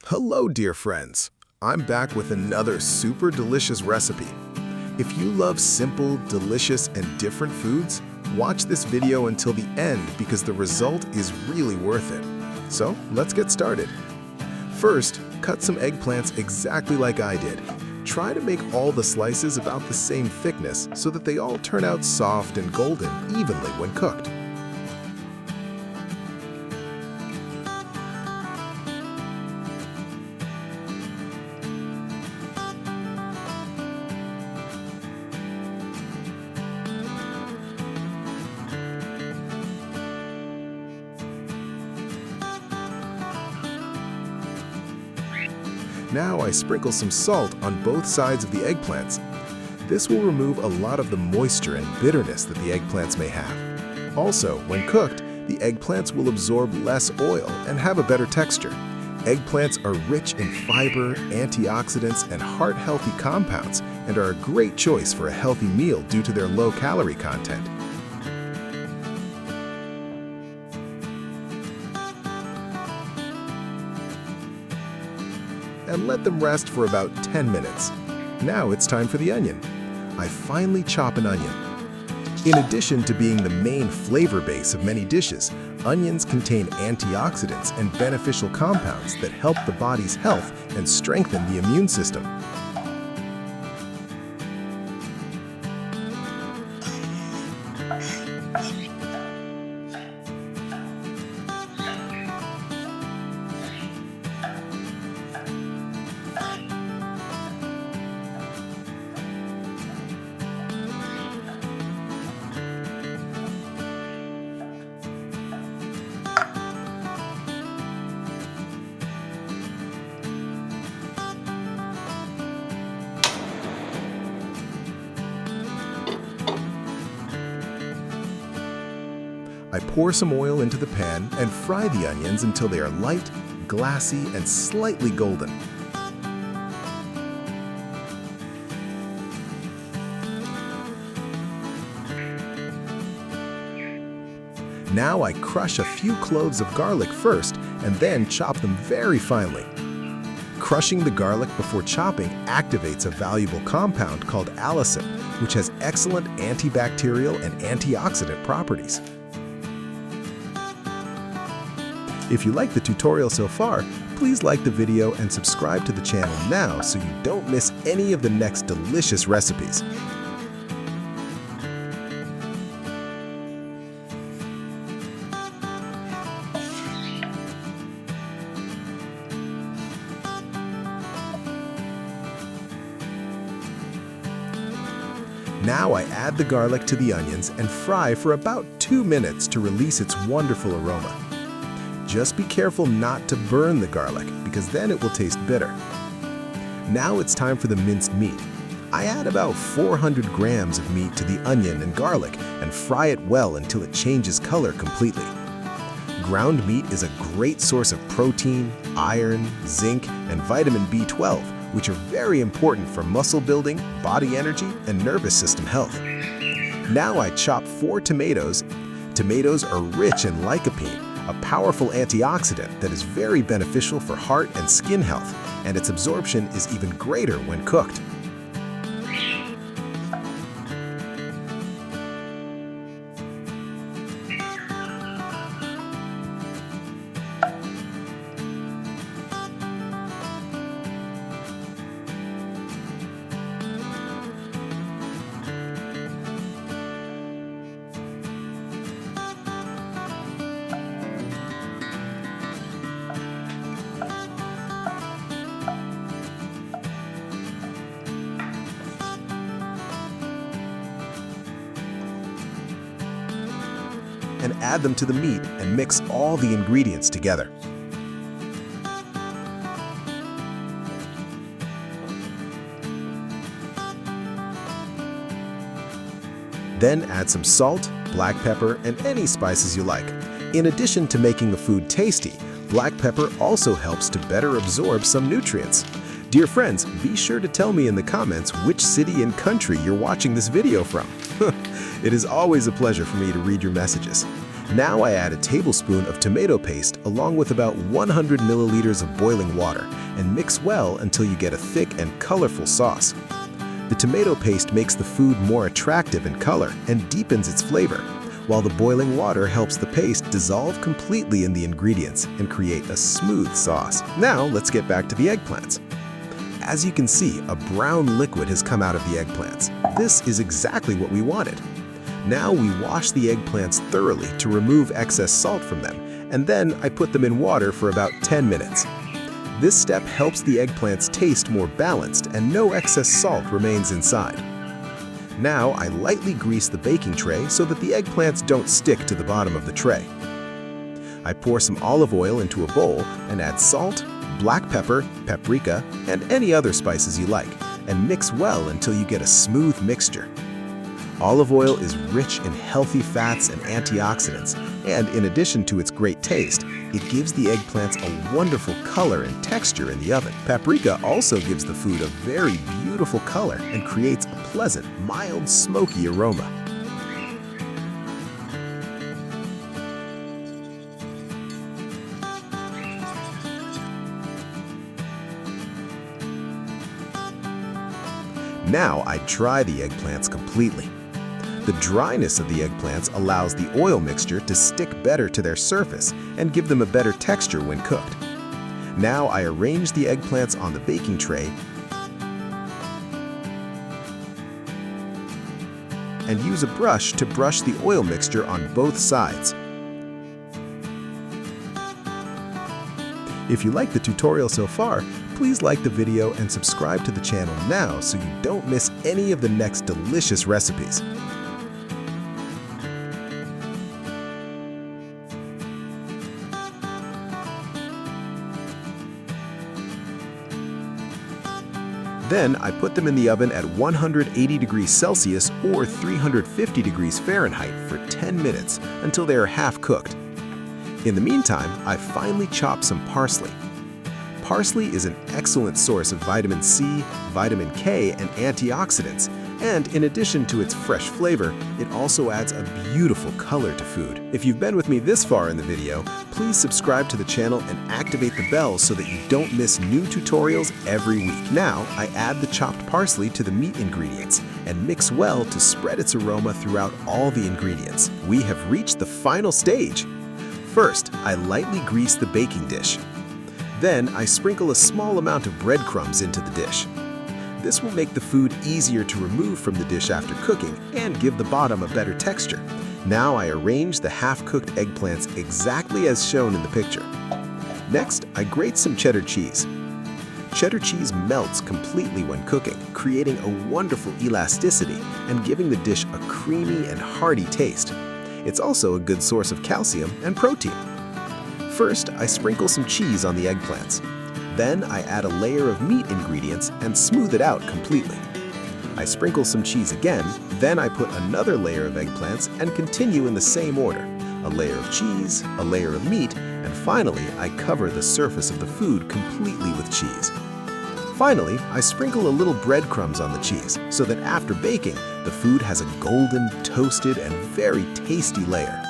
Hello, dear friends. I'm back with another super delicious recipe. If you love simple, delicious, and different foods, watch this video until the end because the result is really worth it. So, let's get started. First, cut some eggplants exactly like I did. Try to make all the slices about the same thickness so that they all turn out soft and golden evenly when cooked. Now I sprinkle some salt on both sides of the eggplants. This will remove a lot of the moisture and bitterness that the eggplants may have. Also, when cooked, the eggplants will absorb less oil and have a better texture. Eggplants are rich in fiber, antioxidants, and heart-healthy compounds and are a great choice for a healthy meal due to their low-calorie content. And let them rest for about 10 minutes. Now it's time for the onion. I finely chop an onion. In addition to being the main flavor base of many dishes, onions contain antioxidants and beneficial compounds that help the body's health and strengthen the immune system. I pour some oil into the pan and fry the onions until they are light, glassy, and slightly golden. Now I crush a few cloves of garlic first and then chop them very finely. Crushing the garlic before chopping activates a valuable compound called allicin, which has excellent antibacterial and antioxidant properties. If you like the tutorial so far, please like the video and subscribe to the channel now so you don't miss any of the next delicious recipes. Now I add the garlic to the onions and fry for about 2 minutes to release its wonderful aroma. Just be careful not to burn the garlic, because then it will taste bitter. Now it's time for the minced meat. I add about 400 grams of meat to the onion and garlic and fry it well until it changes color completely. Ground meat is a great source of protein, iron, zinc, and vitamin B12, which are very important for muscle building, body energy, and nervous system health. Now I chop 4 tomatoes. Tomatoes are rich in lycopene, a powerful antioxidant that is very beneficial for heart and skin health, and its absorption is even greater when cooked. And add them to the meat and mix all the ingredients together. Then add some salt, black pepper, and any spices you like. In addition to making the food tasty, black pepper also helps to better absorb some nutrients. Dear friends, be sure to tell me in the comments which city and country you're watching this video from. It is always a pleasure for me to read your messages. Now I add a tablespoon of tomato paste along with about 100 milliliters of boiling water and mix well until you get a thick and colorful sauce. The tomato paste makes the food more attractive in color and deepens its flavor, while the boiling water helps the paste dissolve completely in the ingredients and create a smooth sauce. Now let's get back to the eggplants. As you can see, a brown liquid has come out of the eggplants. This is exactly what we wanted. Now we wash the eggplants thoroughly to remove excess salt from them, and then I put them in water for about 10 minutes. This step helps the eggplants taste more balanced and no excess salt remains inside. Now I lightly grease the baking tray so that the eggplants don't stick to the bottom of the tray. I pour some olive oil into a bowl and add salt, black pepper, paprika, and any other spices you like, and mix well until you get a smooth mixture. Olive oil is rich in healthy fats and antioxidants, and in addition to its great taste, it gives the eggplants a wonderful color and texture in the oven. Paprika also gives the food a very beautiful color and creates a pleasant, mild, smoky aroma. Now I dry the eggplants completely. The dryness of the eggplants allows the oil mixture to stick better to their surface and give them a better texture when cooked. Now I arrange the eggplants on the baking tray and use a brush to brush the oil mixture on both sides. If you like the tutorial so far, please like the video and subscribe to the channel now so you don't miss any of the next delicious recipes. Then I put them in the oven at 180 degrees Celsius or 350 degrees Fahrenheit for 10 minutes until they are half cooked. In the meantime, I finely chop some parsley. Parsley is an excellent source of vitamin C, vitamin K, and antioxidants, and in addition to its fresh flavor, it also adds a beautiful color to food. If you've been with me this far in the video, please subscribe to the channel and activate the bell so that you don't miss new tutorials every week. Now, I add the chopped parsley to the meat ingredients and mix well to spread its aroma throughout all the ingredients. We have reached the final stage. First, I lightly grease the baking dish. Then, I sprinkle a small amount of breadcrumbs into the dish. This will make the food easier to remove from the dish after cooking and give the bottom a better texture. Now I arrange the half-cooked eggplants exactly as shown in the picture. Next, I grate some cheddar cheese. Cheddar cheese melts completely when cooking, creating a wonderful elasticity and giving the dish a creamy and hearty taste. It's also a good source of calcium and protein. First, I sprinkle some cheese on the eggplants. Then I add a layer of meat ingredients and smooth it out completely. I sprinkle some cheese again, then I put another layer of eggplants and continue in the same order. A layer of cheese, a layer of meat, and finally I cover the surface of the food completely with cheese. Finally, I sprinkle a little breadcrumbs on the cheese so that after baking, the food has a golden, toasted, and very tasty layer.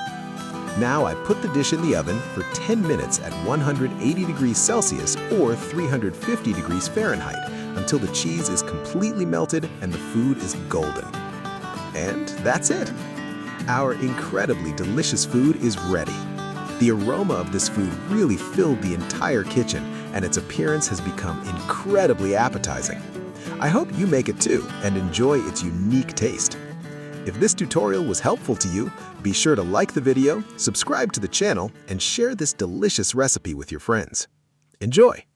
Now I put the dish in the oven for 10 minutes at 180 degrees Celsius or 350 degrees Fahrenheit until the cheese is completely melted and the food is golden. And that's it. Our incredibly delicious food is ready. The aroma of this food really filled the entire kitchen, and its appearance has become incredibly appetizing. I hope you make it too and enjoy its unique taste. If this tutorial was helpful to you, be sure to like the video, subscribe to the channel, and share this delicious recipe with your friends. Enjoy!